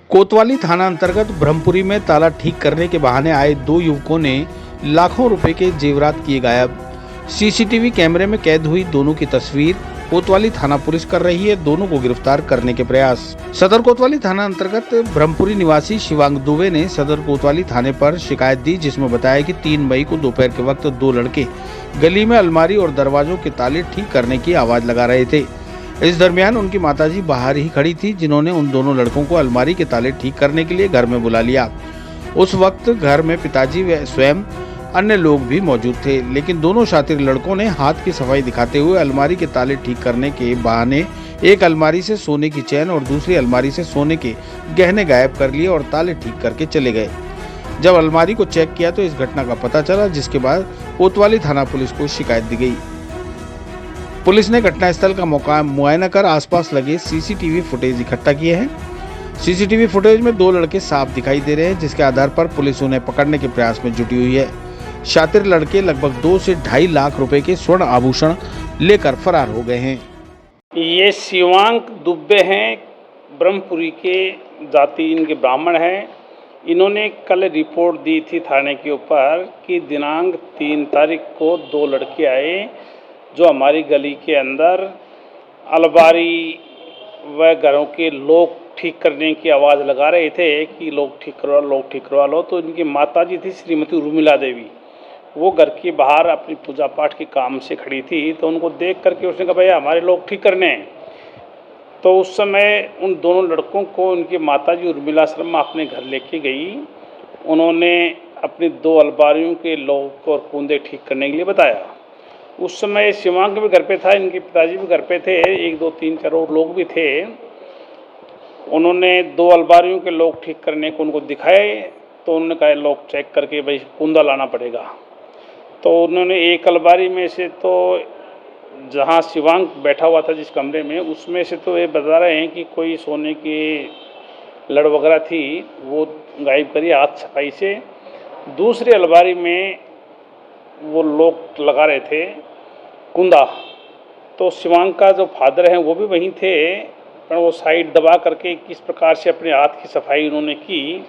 कोतवाली थाना अंतर्गत ब्रह्मपुरी में ताला ठीक करने के बहाने आए दो युवकों ने लाखों रुपए के जेवरात किए गायब। सीसीटीवी कैमरे में कैद हुई दोनों की तस्वीर कोतवाली थाना पुलिस कर रही है दोनों को गिरफ्तार करने के प्रयास। सदर कोतवाली थाना अंतर्गत ब्रह्मपुरी निवासी शिवांग दुबे ने सदर कोतवाली थाने पर शिकायत दी, जिसमें बताया कि 3 मई को दोपहर के वक्त दो लड़के गली में अलमारी और दरवाजों के ताले ठीक करने की आवाज लगा रहे थे। इस दरमियान उनकी माताजी बाहर ही खड़ी थी, जिन्होंने उन दोनों लड़कों को अलमारी के ताले ठीक करने के लिए घर में बुला लिया। उस वक्त घर में पिताजी व स्वयं अन्य लोग भी मौजूद थे, लेकिन दोनों शातिर लड़कों ने हाथ की सफाई दिखाते हुए अलमारी के ताले ठीक करने के बहाने एक अलमारी से सोने की चैन और दूसरी अलमारी से सोने के गहने गायब कर लिए और ताले ठीक करके चले गए। जब अलमारी को चेक किया तो इस घटना का पता चला, जिसके बाद कोतवाली थाना पुलिस को शिकायत दी गई। पुलिस ने घटनास्थल का मुआयना कर आसपास लगे सीसीटीवी फुटेज इकट्ठा किए हैं। सीसीटीवी फुटेज में दो लड़के साफ दिखाई दे रहे हैं, जिसके आधार पर पुलिस उन्हें पकड़ने के प्रयास में जुटी हुई है। शातिर लड़के लगभग 2 से 2.5 लाख रुपए के स्वर्ण आभूषण लेकर फरार हो गए हैं। ये शिवांग दुबे हैं, ब्रह्मपुरी के, जाति इनके ब्राह्मण हैं। इन्होंने कल रिपोर्ट दी थी थाने के ऊपर कि दिनांक 3 तारीख को दो लड़के आए जो हमारी गली के अंदर अलमारी व घरों के लॉक ठीक करने की आवाज़ लगा रहे थे कि लोग ठीक करवा लो। तो इनकी माताजी थी श्रीमती उर्मिला देवी, वो घर के बाहर अपनी पूजा पाठ के काम से खड़ी थी। तो उनको देख करके उसने कहा भैया हमारे लोग ठीक करने हैं। तो उस समय उन दोनों लड़कों को उनकी माताजी उर्मिला शर्मा अपने घर लेके गई। उन्होंने अपनी 2 अलमारियों के लॉक और कुंदे ठीक करने के लिए बताया। उस समय शिवांग भी घर पे था, इनके पिताजी भी घर पे थे, 1 2 3 4 और लोग भी थे। उन्होंने 2 अलमारियों के लॉक ठीक करने को उनको दिखाए, तो उन्होंने कहा लॉक चेक करके भाई कुंदा लाना पड़ेगा। तो उन्होंने एक अलमारी में से, तो जहाँ शिवांग बैठा हुआ था जिस कमरे में, उसमें से तो ये बता रहे हैं कि कोई सोने की लड़ वगैरह थी, वो गायब करी हाथ सफाई से। दूसरी अलमारी में वो लोग लगा रहे थे कुंदा। तो शिवांग का जो फादर हैं वो भी वहीं थे, पर वो साइड दबा करके किस प्रकार से अपने हाथ की सफाई उन्होंने की,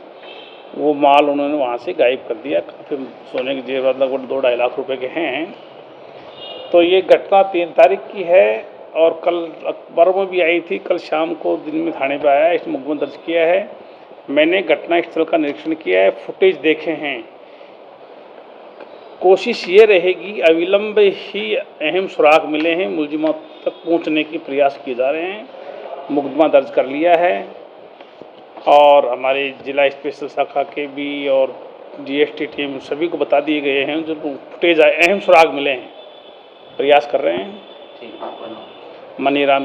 वो माल उन्होंने वहाँ से गायब कर दिया। काफ़ी सोने के जेवर लगभग 2-2.5 लाख रुपए के हैं। तो ये घटना 3 तारीख की है और कल अखबारों में भी आई थी। कल शाम को दिन में थाने पर आया, इस मुकदमा दर्ज किया है। मैंने घटना स्थल का निरीक्षण किया है, फुटेज देखे हैं। कोशिश ये रहेगी अविलंब ही अहम सुराग मिले हैं, मुलजिमों तक पहुंचने की प्रयास किए जा रहे हैं। मुकदमा दर्ज कर लिया है और हमारे जिला स्पेशल शाखा के भी और जीएसटी टीम सभी को बता दिए गए हैं जो फुटेज अहम सुराग मिले हैं, प्रयास कर रहे हैं। मनीराम।